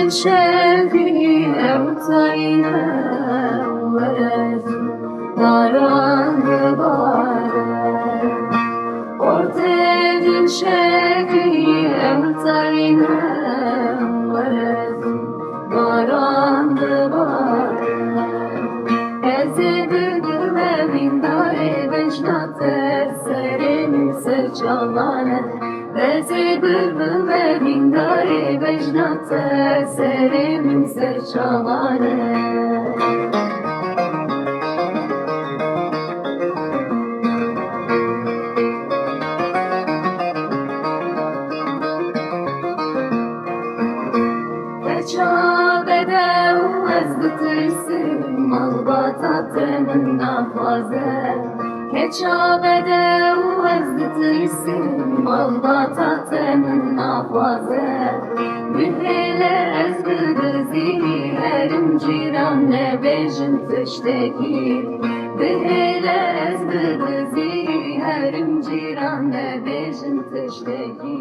dilşewitî baran dibare Xortê dilşewitî baran dibare Ez ê bibim evîndarê bejna Serê çavan Ez ê bibim evîndarê bejna Serê çavan Keça bedew ez ditirsim Malbata naxwaze Keça bedew ez ditirsim Malbata naxwaze Bihêle ez dizî herim Cîran nebêjin tiştekî Bihêle ez dizî herim Cîran nebêjin tiştekî